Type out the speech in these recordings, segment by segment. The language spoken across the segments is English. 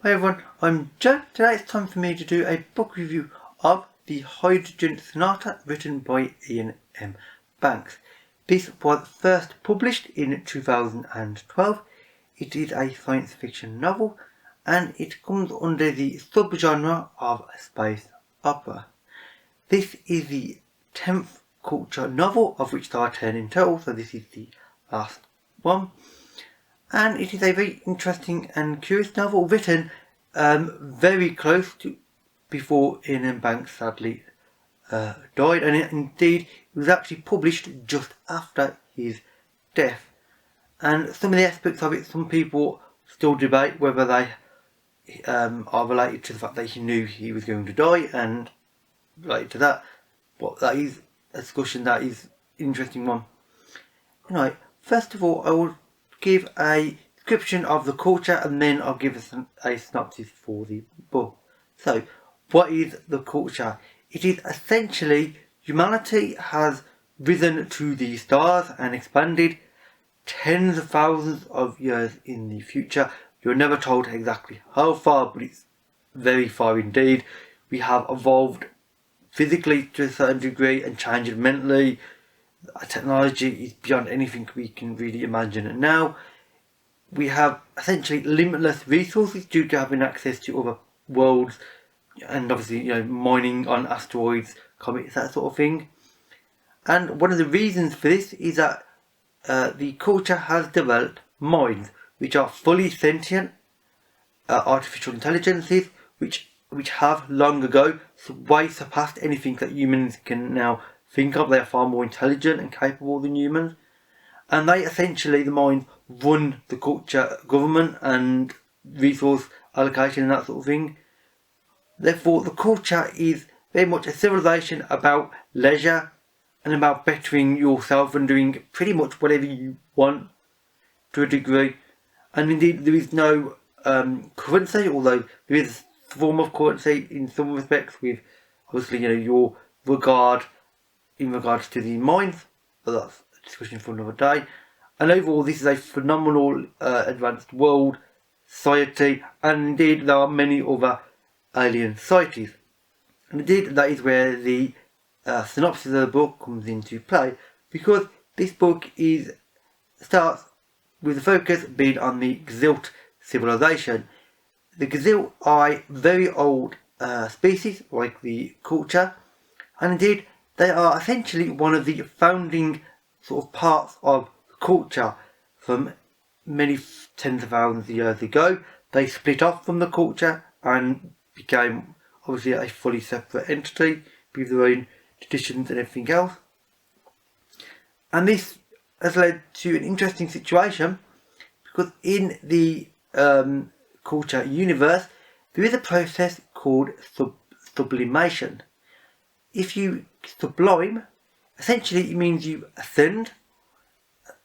Hi everyone, I'm Joe. Today it's time for me to do a book review of The Hydrogen Sonata, written by Iain M. Banks. This was first published in 2012. It is a science fiction novel and it comes under the subgenre of space opera. This is the 10th culture novel, of which there are 10 in total, so this is the last one. And it is a very interesting and curious novel, written very close to before Iain M. Banks sadly died, and indeed it was actually published just after his death. And some of the aspects of it, some people still debate whether they are related to the fact that he knew he was going to die, and related to that, but that is a discussion that is an interesting one. Anyway, first of all, I will give a description of the culture and then I'll give a synopsis for the book. So, what is the culture? It is essentially humanity has risen to the stars and expanded tens of thousands of years in the future. You're never told exactly how far, but it's very far indeed. We have evolved physically to a certain degree and changed mentally. Our technology is beyond anything we can really imagine, and now we have essentially limitless resources due to having access to other worlds, and obviously mining on asteroids, comets, that sort of thing. And one of the reasons for this is that the culture has developed minds which are fully sentient artificial intelligences, which have long ago way surpassed anything that humans can now think of. They are far more intelligent and capable than humans, and they essentially, the minds, run the culture, government and resource allocation and that sort of thing. Therefore, the culture is very much a civilization about leisure and about bettering yourself and doing pretty much whatever you want to a degree. And indeed, there is no currency, although there is a form of currency in some respects, with obviously your regard in regards to the mines, but that's a discussion for another day. And overall, this is a phenomenal advanced world, society, and indeed there are many other alien societies. And indeed that is where the synopsis of the book comes into play, because this book starts with the focus being on the Xilt civilization. The Xilt are a very old species, like the culture, and indeed they are essentially one of the founding sort of parts of the culture. From many tens of thousands of years ago, they split off from the culture and became obviously a fully separate entity with their own traditions and everything else. And this has led to an interesting situation, because in the culture universe there is a process called sublimation. If you sublime, essentially it means you ascend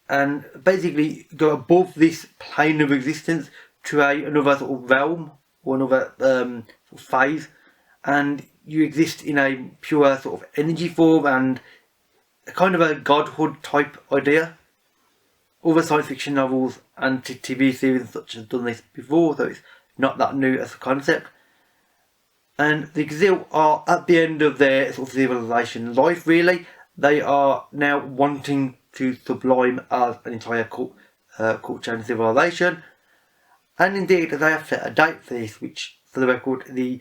and basically go above this plane of existence to another sort of realm or another sort of phase, and you exist in a pure sort of energy form and a kind of a godhood type idea. Other science fiction novels and TV series and such have done this before, so it's not that new as a concept. And the Xilt are at the end of their sort of civilization life, really. They are now wanting to sublime as an entire culture and civilization. And indeed they have set a date for this, which, for the record, the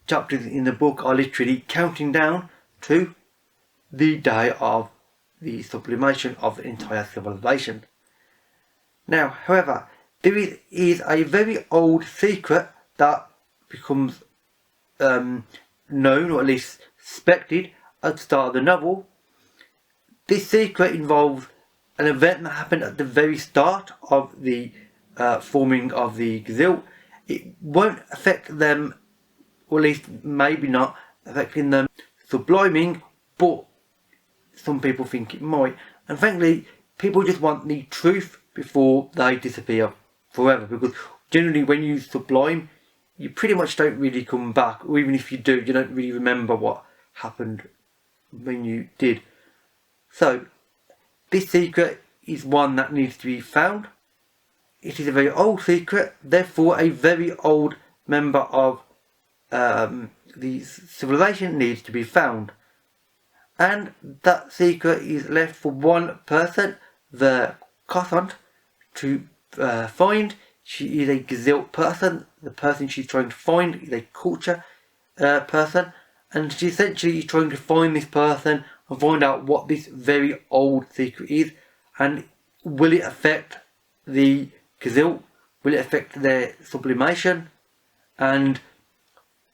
chapters in the book are literally counting down to the day of the sublimation of the entire civilization. Now, however, there is a very old secret that becomes known, or at least suspected, at the start of the novel. This secret involves an event that happened at the very start of the forming of the Xilt. It won't affect them, or at least maybe not affecting them subliming, but some people think it might. And frankly, people just want the truth before they disappear forever, because generally when you sublime, you pretty much don't really come back, or even if you do, you don't really remember what happened when you did. So this secret is one that needs to be found, it is a very old secret, therefore a very old member of the civilization needs to be found. And that secret is left for one person, the Cothant, to find. She is a gazelle person. The person she's trying to find is a culture person. And she essentially is trying to find this person and find out what this very old secret is. And will it affect the gazelle? Will it affect their sublimation? And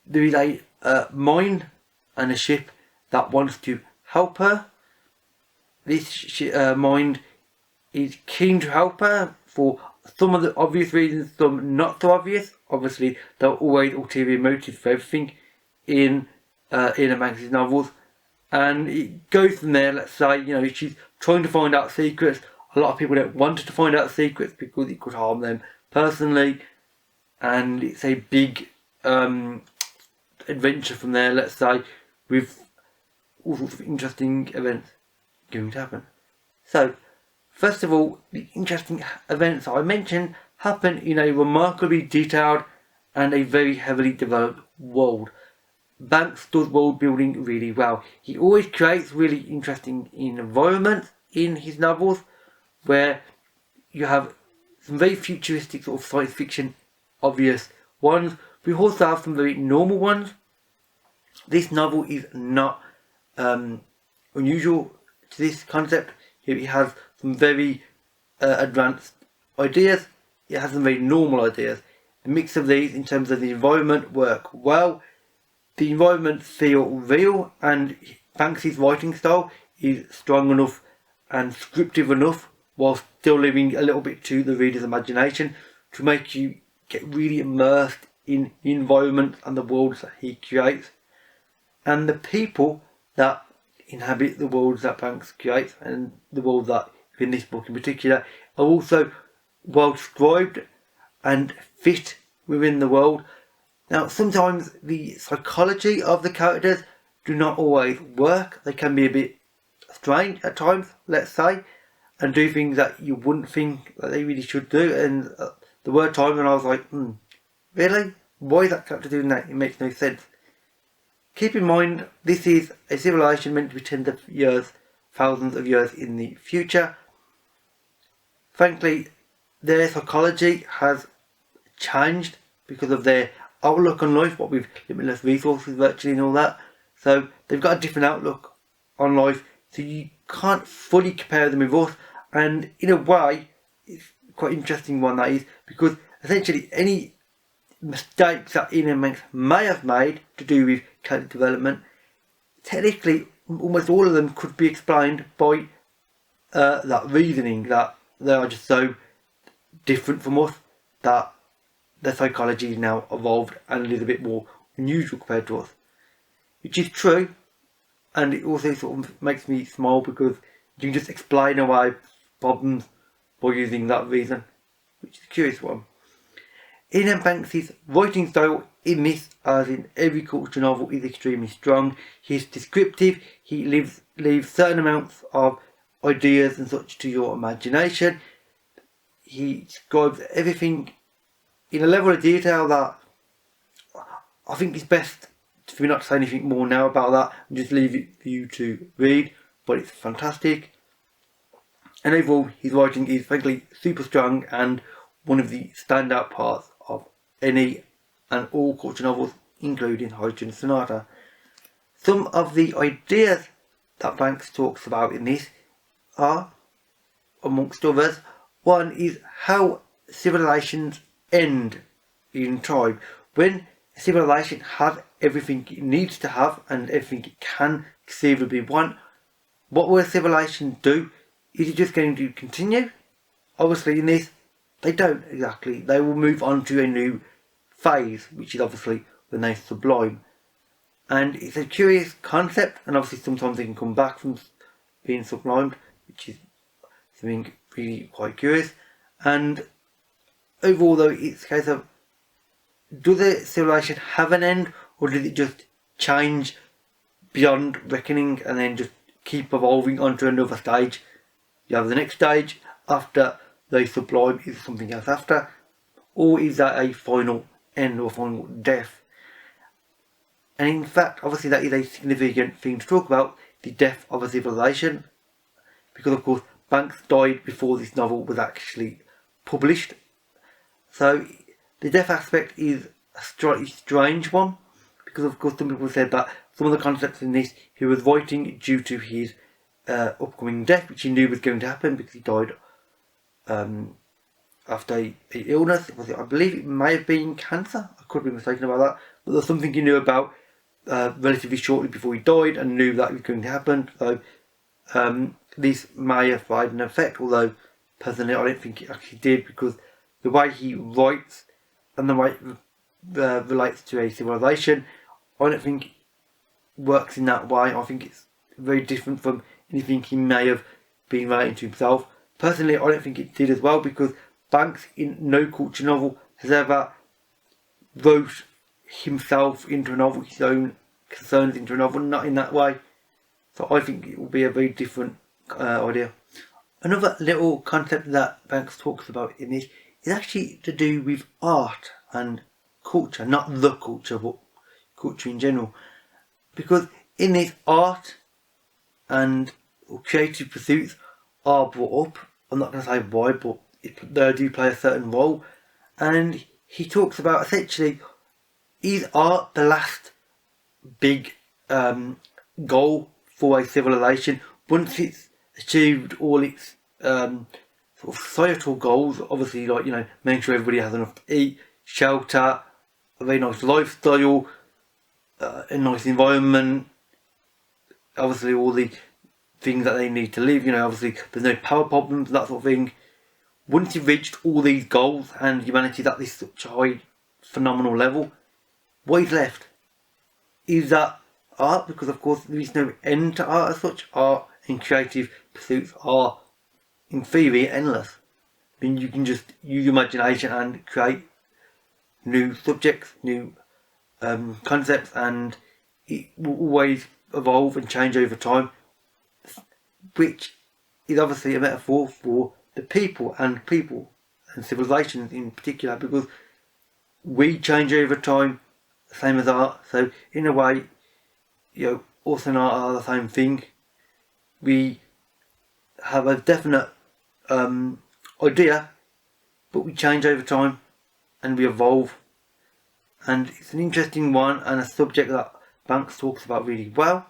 there is a mind and a ship that wants to help her. This mind is keen to help her for some of the obvious reasons, some not so obvious. Obviously, there are always ulterior motives for everything in Iain Banks' novels, and it goes from there. Let's say, she's trying to find out secrets. A lot of people don't want her to find out secrets because it could harm them personally, and it's a big adventure from there. Let's say, with all sorts of interesting events going to happen. So, first of all, the interesting events I mentioned happen in a remarkably detailed and a very heavily developed world. Banks does world building really well. He always creates really interesting environments in his novels where you have some very futuristic sort of science fiction obvious ones. We also have some very normal ones. This novel is not unusual to this concept. It has some very advanced ideas. It has some very normal ideas. The mix of these in terms of the environment work well. The environments feel real, and Banks' writing style is strong enough and scriptive enough while still leaving a little bit to the reader's imagination to make you get really immersed in the environment and the worlds that he creates. And the people that inhabit the worlds that Banks creates, and the world that in this book in particular, are also well described and fit within the world. Now, sometimes the psychology of the characters do not always work. They can be a bit strange at times, let's say, and do things that you wouldn't think that they really should do. And there were times when I was like, really? Why is that character doing that? It makes no sense. Keep in mind, this is a civilization meant to be tens of years, thousands of years in the future. Frankly, their psychology has changed because of their outlook on life, what with limitless resources virtually and all that. So they've got a different outlook on life, so you can't fully compare them with us. And in a way, it's quite interesting one that is, because essentially any mistakes that Iain Banks may have made to do with character development, technically almost all of them could be explained by that reasoning, that they are just so different from us that their psychology is now evolved and a little bit more unusual compared to us. Which is true, and it also sort of makes me smile because you can just explain away problems by using that reason, which is a curious one. Iain Banks' writing style in this, as in every culture novel, is extremely strong. He's descriptive, he leaves certain amounts of ideas and such to your imagination. He describes everything in a level of detail that I think it's best for me not to say anything more now about that and just leave it for you to read, but it's fantastic. And overall, his writing is frankly super strong and one of the standout parts of any and all culture novels, including Hydrogen Sonata. Some of the ideas that Banks talks about in this are, amongst others, one is how civilizations end in time. When a civilization has everything it needs to have and everything it can conceivably want, what will a civilization do? Is it just going to continue? Obviously in this, they don't exactly. They will move on to a new phase, which is obviously when they sublime. And it's a curious concept, and obviously sometimes they can come back from being sublimed, which is something really quite curious. And overall though, it's a case of, does the civilization have an end, or does it just change beyond reckoning and then just keep evolving onto another stage? You have the next stage after they sublime? Is something else after? Or is that a final end or final death? And in fact, obviously that is a significant thing to talk about, the death of a civilization. Because of course, Banks died before this novel was actually published. So the death aspect is a slightly strange one. Because of course some people said that some of the concepts in this he was writing due to his upcoming death, which he knew was going to happen because he died after an illness. I believe it may have been cancer. I could be mistaken about that. But there's something he knew about relatively shortly before he died and knew that it was going to happen. So this may have had an effect, although personally I don't think it actually did, because the way he writes and the way it relates to a civilization, I don't think it works in that way. I think it's very different from anything he may have been writing to himself. Personally, I don't think it did as well, because Banks in no culture novel has ever wrote himself into a novel, his own concerns into a novel, not in that way. So I think it will be a very different idea. Another little concept that Banks talks about in this is actually to do with art and culture, not the culture, but culture in general. Because in this, art and creative pursuits are brought up. I'm not going to say why, but they do play a certain role. And he talks about essentially, is art the last big goal for a civilization once it's achieved all its sort of societal goals? Obviously, like, you know, making sure everybody has enough to eat, shelter, a very nice lifestyle, a nice environment, obviously all the things that they need to live, you know, obviously there's no power problems, that sort of thing. Once you've reached all these goals and humanity's at this such a high, phenomenal level, what is left? Is that art? Because of course there is no end to art as such. Art and creative pursuits are, in theory, endless. I mean, you can just use your imagination and create new subjects, new concepts, and it will always evolve and change over time, which is obviously a metaphor for the people and civilizations in particular, because we change over time, same as art. So in a way, you know, also and art are the same thing. We have a definite idea, but we change over time and we evolve. And it's an interesting one and a subject that Banks talks about really well.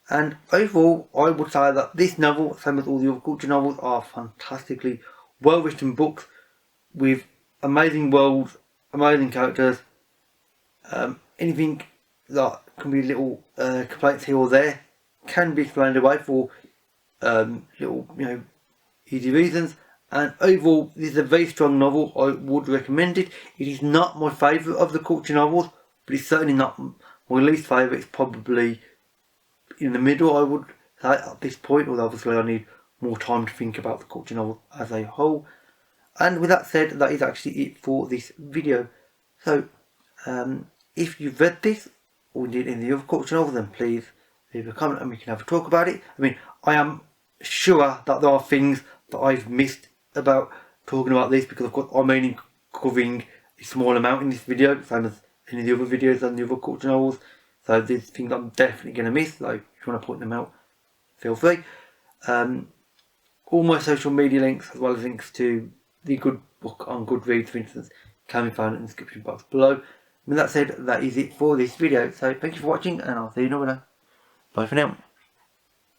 And overall, I would say that this novel, same as all the other culture novels, are fantastically well written books with amazing worlds, amazing characters. Anything that can be little complaints here or there can be explained away for little, you know, easy reasons. And overall, this is a very strong novel. I would recommend it. It is not my favourite of the culture novels, but it's certainly not my least favourite. It's probably in the middle, I would say, at this point, although obviously I need more time to think about the culture novel as a whole. And with that said, that is actually it for this video. So, if you've read this, or indeed any of the other culture novels, then please leave a comment and we can have a talk about it. I mean, I am sure that there are things that I've missed about talking about this, because of course I'm only covering a small amount in this video, same as any of the other videos and the other culture novels. So there's things I'm definitely going to miss, so if you want to point them out, feel free. All my social media links, as well as links to the good book on Goodreads, for instance, can be found in the description box below. With that said, that is it for this video. So thank you for watching, and I'll see you in another. Bye for now.